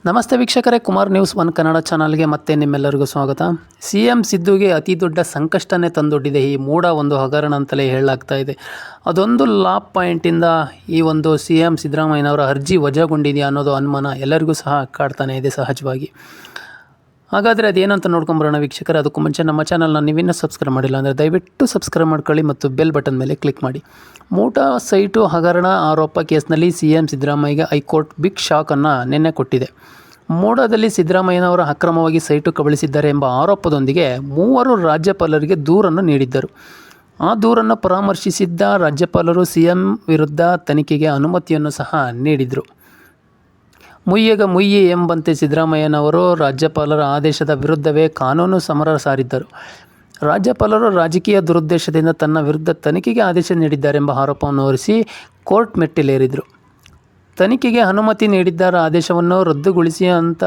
ನಮಸ್ತೆ ವೀಕ್ಷಕರೇ, Kumar news one Kannada ಚಾನಲ್ಗೆ ಮತ್ತೆ ನಿಮ್ಮೆಲ್ಲರಿಗೂ ಸ್ವಾಗತ. CM ಸಿದ್ದುಗೆ ಅತಿ ದೊಡ್ಡ ಸಂಕಷ್ಟನೇ ತಂದೊಡ್ಡಿದೆ ಈ ಮೂಡ ಒಂದು ಹಗರಣ ಅಂತಲೇ ಹೇಳಲಾಗ್ತಾ ಇದೆ. ಅದೊಂದು ಲಾಪ್ ಪಾಯಿಂಟಿಂದ ಈ ಒಂದು CM ಸಿದ್ದರಾಮಯ್ಯನವರ ಅರ್ಜಿ ವಜಾಗೊಂಡಿದೆಯಾ ಅನ್ನೋದು ಅನುಮಾನ ಎಲ್ಲರಿಗೂ ಸಹ ಕಾಡ್ತಾನೆ ಇದೆ ಸಹಜವಾಗಿ. ಹಾಗಾದರೆ ಅದೇನಂತ ನೋಡ್ಕೊಂಬರೋಣ ವೀಕ್ಷಕರೇ. ಅದಕ್ಕೂ ಮುಂಚೆ ನಮ್ಮ ಚಾನಲ್ನ ನೀವಿನ್ನೂ ಸಬ್ಸ್ಕ್ರೈಬ್ ಮಾಡಿಲ್ಲ ಅಂದರೆ ದಯವಿಟ್ಟು ಸಬ್ಸ್ಕ್ರೈಬ್ ಮಾಡ್ಕೊಳ್ಳಿ ಮತ್ತು ಬೆಲ್ ಬಟನ್ ಮೇಲೆ ಕ್ಲಿಕ್ ಮಾಡಿ. ಮೂಡಾ ಸೈಟು ಹಗರಣ ಆರೋಪ ಕೇಸ್ನಲ್ಲಿ CM ಸಿದ್ದರಾಮಯ್ಯಗೆ ಹೈಕೋರ್ಟ್ ಬಿಗ್ ಶಾಕನ್ನು ನಿನ್ನೆ ಕೊಟ್ಟಿದೆ. ಮೂಡಾದಲ್ಲಿ ಸಿದ್ದರಾಮಯ್ಯನವರ ಅಕ್ರಮವಾಗಿ ಸೈಟು ಕಬಳಿಸಿದ್ದಾರೆ ಎಂಬ ಆರೋಪದೊಂದಿಗೆ 3 ರಾಜ್ಯಪಾಲರಿಗೆ ದೂರನ್ನು ನೀಡಿದ್ದರು. ಆ ದೂರನ್ನು ಪರಾಮರ್ಶಿಸಿದ್ದ ರಾಜ್ಯಪಾಲರು CM ವಿರುದ್ಧ ತನಿಖೆಗೆ ಅನುಮತಿಯನ್ನು ಸಹ ನೀಡಿದರು. ಮುಯ್ಯಿಗ ಮುಯ್ಯಿ ಎಂಬಂತೆ ಸಿದ್ದರಾಮಯ್ಯನವರು ರಾಜ್ಯಪಾಲರ ಆದೇಶದ ವಿರುದ್ಧವೇ ಕಾನೂನು ಸಮರ ಸಾರಿದ್ದರು. ರಾಜ್ಯಪಾಲರು ರಾಜಕೀಯ ದುರುದ್ದೇಶದಿಂದ ತನ್ನ ವಿರುದ್ಧ ತನಿಖೆಗೆ ಆದೇಶ ನೀಡಿದ್ದಾರೆಂಬ ಆರೋಪವನ್ನು ಹೊರಿಸಿ ಕೋರ್ಟ್ ಮೆಟ್ಟಿಲೇರಿದರು. ತನಿಖೆಗೆ ಅನುಮತಿ ನೀಡಿದ್ದರ ಆದೇಶವನ್ನು ರದ್ದುಗೊಳಿಸಿ ಅಂತ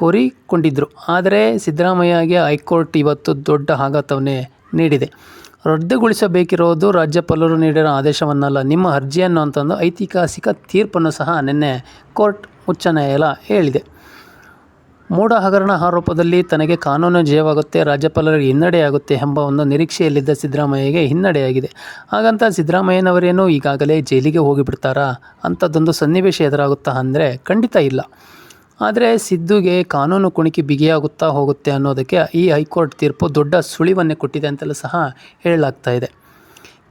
ಕೋರಿಕೊಂಡಿದ್ದರು. ಆದರೆ ಸಿದ್ದರಾಮಯ್ಯಗೆ ಹೈಕೋರ್ಟ್ ಇವತ್ತು ದೊಡ್ಡ ಆಘಾತವನ್ನೇ ನೀಡಿದೆ. ರದ್ದುಗೊಳಿಸಬೇಕಿರೋದು ರಾಜ್ಯಪಾಲರು ನೀಡಿರೋ ಆದೇಶವನ್ನಲ್ಲ, ನಿಮ್ಮ ಅರ್ಜಿಯನ್ನು ಅಂತಂದು ಐತಿಹಾಸಿಕ ತೀರ್ಪನ್ನು ಸಹ ನಿನ್ನೆ ಕೋರ್ಟ್ ಉಚ್ಚ ನ್ಯಾಯಾಲಯ ಹೇಳಿದೆ. ಮೂಡಾ ಹಗರಣ ಆರೋಪದಲ್ಲಿ ತನಗೆ ಕಾನೂನು ಜಯವಾಗುತ್ತೆ, ರಾಜ್ಯಪಾಲರಿಗೆ ಹಿನ್ನಡೆಯಾಗುತ್ತೆ ಎಂಬ ಒಂದು ನಿರೀಕ್ಷೆಯಲ್ಲಿದ್ದ ಸಿದ್ದರಾಮಯ್ಯಗೆ ಹಿನ್ನಡೆಯಾಗಿದೆ. ಹಾಗಂತ ಸಿದ್ದರಾಮಯ್ಯನವರೇನು ಈಗಾಗಲೇ ಜೈಲಿಗೆ ಹೋಗಿಬಿಡ್ತಾರಾ, ಅಂಥದ್ದೊಂದು ಸನ್ನಿವೇಶ ಎದುರಾಗುತ್ತಾ ಅಂದರೆ ಖಂಡಿತ ಇಲ್ಲ. ಆದರೆ ಸಿದ್ದುಗೆ ಕಾನೂನು ಕುಣಿಕೆ ಬಿಗಿಯಾಗುತ್ತಾ ಹೋಗುತ್ತೆ ಅನ್ನೋದಕ್ಕೆ ಈ ಹೈಕೋರ್ಟ್ ತೀರ್ಪು ದೊಡ್ಡ ಸುಳಿವನ್ನೇ ಕೊಟ್ಟಿದೆ ಅಂತಲೂ ಸಹ ಹೇಳಲಾಗ್ತಾ ಇದೆ.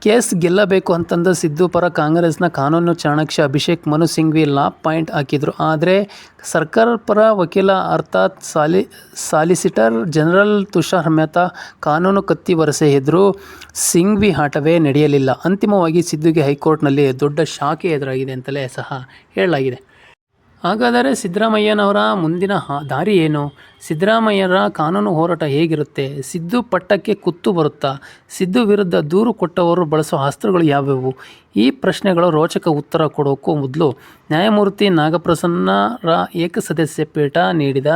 ಕೇಸ್ ಗೆಲ್ಲಬೇಕು ಅಂತಂದು ಸಿದ್ದು ಪರ ಕಾಂಗ್ರೆಸ್ನ ಕಾನೂನು ಚಾಣಕ್ಯ ಅಭಿಷೇಕ್ ಮನು ಸಿಂಘ್ವಿ ಲಾಪ್ ಪಾಯಿಂಟ್ ಹಾಕಿದರು. ಆದರೆ ಸರ್ಕಾರ ಪರ ವಕೀಲ ಅರ್ಥಾತ್ ಸಾಲಿಸಿಟರ್ ಜನರಲ್ ತುಷಾರ್ ಮೆಹ್ತಾ ಕಾನೂನು ಕತ್ತಿ ವರಸೆ ಎದುರು ಸಿಂಘ್ವಿ ಆಟವೇ ನಡೆಯಲಿಲ್ಲ. ಅಂತಿಮವಾಗಿ ಸಿದ್ದುಗೆ ಹೈಕೋರ್ಟ್ನಲ್ಲಿ ದೊಡ್ಡ ಶಾಖೆ ಎದುರಾಗಿದೆ ಅಂತಲೇ ಸಹ ಹೇಳಲಾಗಿದೆ. ಹಾಗಾದರೆ ಸಿದ್ದರಾಮಯ್ಯನವರ ಮುಂದಿನ ದಾರಿ ಏನು? ಸಿದ್ದರಾಮಯ್ಯರ ಕಾನೂನು ಹೋರಾಟ ಹೇಗಿರುತ್ತೆ? ಸಿದ್ದು ಪಟ್ಟಕ್ಕೆ ಕುತ್ತು ಬರುತ್ತಾ? ಸಿದ್ದು ವಿರುದ್ಧ ದೂರು ಕೊಟ್ಟವರು ಬಳಸೋ ಅಸ್ತ್ರಗಳು ಯಾವುವು? ಈ ಪ್ರಶ್ನೆಗಳು ರೋಚಕ ಉತ್ತರ ಕೊಡೋಕ್ಕೂ ಮೊದಲು ನ್ಯಾಯಮೂರ್ತಿ ನಾಗಪ್ರಸನ್ನರ ಏಕಸದಸ್ಯ ಪೀಠ ನೀಡಿದ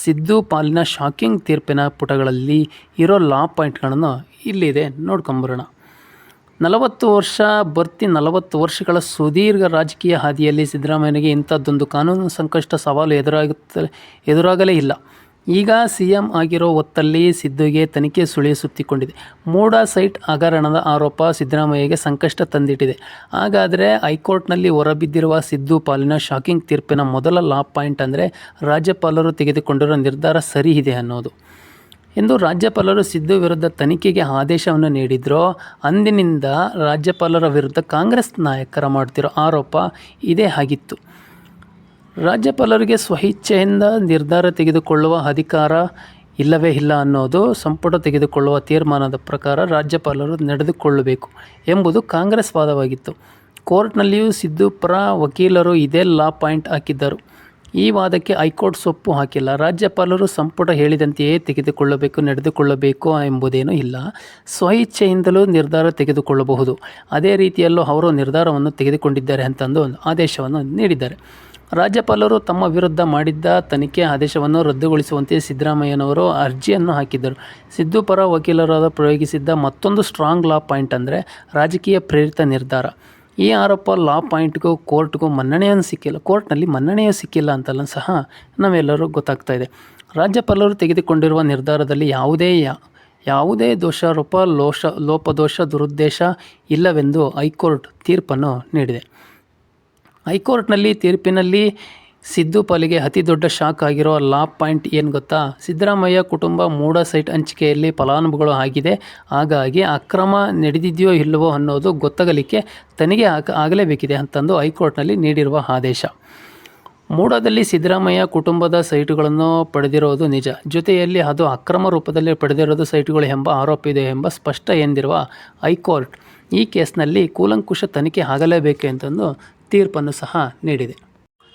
ಸಿದ್ದು ಪಾಲಿನ ಶಾಕಿಂಗ್ ತೀರ್ಪಿನ ಪುಟಗಳಲ್ಲಿ ಇರೋ ಲಾ ಪಾಯಿಂಟ್ಗಳನ್ನು ಇಲ್ಲಿದೆ, ನೋಡ್ಕೊಂಬರೋಣ. 40 ವರ್ಷ ಭರ್ತಿ 40 ವರ್ಷಗಳ ಸುದೀರ್ಘ ರಾಜಕೀಯ ಹಾದಿಯಲ್ಲಿ ಸಿದ್ದರಾಮಯ್ಯನಿಗೆ ಇಂಥದ್ದೊಂದು ಕಾನೂನು ಸಂಕಷ್ಟ ಸವಾಲು ಎದುರಾಗಲೇ ಇಲ್ಲ. ಈಗ CM ಆಗಿರೋ ಹೊತ್ತಲ್ಲಿ ಸಿದ್ದುಗೆ ತನಿಖೆ ಸುಳಿ ಸುತ್ತಿಕೊಂಡಿದೆ. ಮೂಡಾ ಸೈಟ್ ಹಗರಣದ ಆರೋಪ ಸಿದ್ದರಾಮಯ್ಯಗೆ ಸಂಕಷ್ಟ ತಂದಿಟ್ಟಿದೆ. ಹಾಗಾದರೆ ಹೈಕೋರ್ಟ್ನಲ್ಲಿ ಹೊರಬಿದ್ದಿರುವ ಸಿದ್ದು ಪಾಲಿನ ಶಾಕಿಂಗ್ ತೀರ್ಪಿನ ಮೊದಲ ಲಾ ಪಾಯಿಂಟ್ ಅಂದರೆ ರಾಜ್ಯಪಾಲರು ತೆಗೆದುಕೊಂಡಿರೋ ನಿರ್ಧಾರ ಸರಿ ಇದೆ ಅನ್ನೋದು ಎಂದು ರಾಜ್ಯಪಾಲರು ಸಿದ್ದು ವಿರುದ್ಧ ತನಿಖೆಗೆ ಆದೇಶವನ್ನು ನೀಡಿದ್ರೋ ಅಂದಿನಿಂದ ರಾಜ್ಯಪಾಲರ ವಿರುದ್ಧ ಕಾಂಗ್ರೆಸ್ ನಾಯಕರ ಮಾಡ್ತಿರೋ ಆರೋಪ ಇದೇ ಆಗಿತ್ತು. ರಾಜ್ಯಪಾಲರಿಗೆ ಸ್ವಇಚ್ಛೆಯಿಂದ ನಿರ್ಧಾರ ತೆಗೆದುಕೊಳ್ಳುವ ಅಧಿಕಾರ ಇಲ್ಲವೇ ಇಲ್ಲ ಅನ್ನೋದು, ಸಂಪುಟ ತೆಗೆದುಕೊಳ್ಳುವ ತೀರ್ಮಾನದ ಪ್ರಕಾರ ರಾಜ್ಯಪಾಲರು ನಡೆದುಕೊಳ್ಳಬೇಕು ಎಂಬುದು ಕಾಂಗ್ರೆಸ್ ವಾದವಾಗಿತ್ತು. ಕೋರ್ಟ್ನಲ್ಲಿಯೂ ಸಿದ್ದು ಪರ ವಕೀಲರು ಇದೇ ಲಾ ಪಾಯಿಂಟ್ ಹಾಕಿದ್ದರು. ಈ ವಾದಕ್ಕೆ ಹೈಕೋರ್ಟ್ ಸೊಪ್ಪು ಹಾಕಿಲ್ಲ. ರಾಜ್ಯಪಾಲರು ಸಂಪುಟ ಹೇಳಿದಂತೆಯೇ ನಡೆದುಕೊಳ್ಳಬೇಕು ಎಂಬುದೇನೂ ಇಲ್ಲ. ಸ್ವಇಚ್ಛೆಯಿಂದಲೂ ನಿರ್ಧಾರ ತೆಗೆದುಕೊಳ್ಳಬಹುದು. ಅದೇ ರೀತಿಯಲ್ಲೂ ಅವರು ನಿರ್ಧಾರವನ್ನು ತೆಗೆದುಕೊಂಡಿದ್ದಾರೆ ಅಂತಂದು ಆದೇಶವನ್ನು ನೀಡಿದ್ದಾರೆ. ರಾಜ್ಯಪಾಲರು ತಮ್ಮ ವಿರುದ್ಧ ಮಾಡಿದ್ದ ತನಿಖೆ ಆದೇಶವನ್ನು ರದ್ದುಗೊಳಿಸುವಂತೆ ಸಿದ್ದರಾಮಯ್ಯನವರು ಅರ್ಜಿಯನ್ನು ಹಾಕಿದ್ದರು. ಸಿದ್ದು ಪರ ವಕೀಲರಾದ ಪ್ರಯೋಗಿಸಿದ್ದ ಮತ್ತೊಂದು ಸ್ಟ್ರಾಂಗ್ ಲಾ ಪಾಯಿಂಟ್ ಅಂದರೆ ರಾಜಕೀಯ ಪ್ರೇರಿತ ನಿರ್ಧಾರ. ಈ ಆರೋಪ ಲಾ ಪಾಯಿಂಟ್ಗೂ ಕೋರ್ಟ್ಗೂ ಕೋರ್ಟ್ನಲ್ಲಿ ಮನ್ನಣೆಯೂ ಸಿಕ್ಕಿಲ್ಲ ಅಂತೆಲ್ಲ ಸಹ ನಾವೆಲ್ಲರೂ ಗೊತ್ತಾಗ್ತಾ ಇದೆ. ರಾಜ್ಯಪಾಲರು ತೆಗೆದುಕೊಂಡಿರುವ ನಿರ್ಧಾರದಲ್ಲಿ ಯಾವುದೇ ದೋಷಾರೋಪ ಲೋಪದೋಷ ದುರುದ್ದೇಶ ಇಲ್ಲವೆಂದು ಹೈಕೋರ್ಟ್ ತೀರ್ಪನ್ನು ನೀಡಿದೆ. ಹೈಕೋರ್ಟ್ನಲ್ಲಿ ತೀರ್ಪಿನಲ್ಲಿ ಸಿದ್ದು ಪಾಲಿಗೆ ಅತಿ ದೊಡ್ಡ ಶಾಕ್ ಆಗಿರೋ ಲಾ ಪಾಯಿಂಟ್ ಏನು ಗೊತ್ತಾ? ಸಿದ್ದರಾಮಯ್ಯ ಕುಟುಂಬ ಮೂಡಾ ಸೈಟ್ ಹಂಚಿಕೆಯಲ್ಲಿ ಫಲಾನುಭವಿಗಳು ಆಗಿದೆ. ಹಾಗಾಗಿ ಅಕ್ರಮ ನಡೆದಿದೆಯೋ ಇಲ್ಲವೋ ಅನ್ನೋದು ಗೊತ್ತಾಗಲಿಕ್ಕೆ ತನಿಖೆ ಆಗಲೇಬೇಕಿದೆ ಅಂತಂದು ಹೈಕೋರ್ಟ್ನಲ್ಲಿ ನೀಡಿರುವ ಆದೇಶ. ಮೂಡಾದಲ್ಲಿ ಸಿದ್ದರಾಮಯ್ಯ ಕುಟುಂಬದ ಸೈಟುಗಳನ್ನು ಪಡೆದಿರೋದು ನಿಜ, ಜೊತೆಯಲ್ಲಿ ಅದು ಅಕ್ರಮ ರೂಪದಲ್ಲಿ ಪಡೆದಿರೋದು ಸೈಟುಗಳು ಎಂಬ ಆರೋಪ ಇದೆ ಎಂಬ ಸ್ಪಷ್ಟ ಎಂದಿರುವ ಹೈಕೋರ್ಟ್ ಈ ಕೇಸ್ನಲ್ಲಿ ಕೂಲಂಕುಷ ತನಿಖೆ ಆಗಲೇಬೇಕು ಅಂತಂದು ತೀರ್ಪನ್ನು ಸಹ ನೀಡಿದೆ.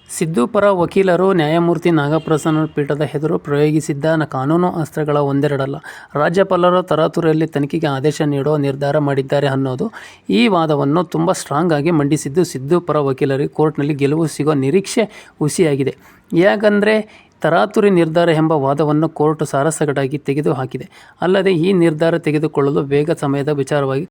ಸಿದ್ದು ಪರ ವಕೀಲರು ನ್ಯಾಯಮೂರ್ತಿ ನಾಗಪ್ರಸನ್ನ ಪೀಠದ ಎದುರು ಪ್ರಯೋಗಿಸಿದ್ದ ಕಾನೂನು ಅಸ್ತ್ರಗಳ ಒಂದೆರಡಲ್ಲ. ರಾಜ್ಯಪಾಲರು ತರಾತುರಿಯಲ್ಲಿ ತನಿಖೆಗೆ ಆದೇಶ ನೀಡೋ ನಿರ್ಧಾರ ಮಾಡಿದ್ದಾರೆ ಅನ್ನೋದು ಈ ವಾದವನ್ನು ತುಂಬ ಸ್ಟ್ರಾಂಗ್ ಆಗಿ ಮಂಡಿಸಿದ್ದು ಸಿದ್ದು ಪರ ವಕೀಲರಿಗೆ ಕೋರ್ಟ್ನಲ್ಲಿ ಗೆಲುವು ಸಿಗೋ ನಿರೀಕ್ಷೆ ಹುಸಿಯಾಗಿದೆ. ಯಾಕಂದರೆ ತರಾತುರಿ ನಿರ್ಧಾರ ಎಂಬ ವಾದವನ್ನು ಕೋರ್ಟ್ ಸಾರಸಗಟಾಗಿ ತೆಗೆದುಹಾಕಿದೆ. ಅಲ್ಲದೆ ಈ ನಿರ್ಧಾರ ತೆಗೆದುಕೊಳ್ಳಲು ಬೇಗ ಸಮಯದ ವಿಚಾರವಾಗಿ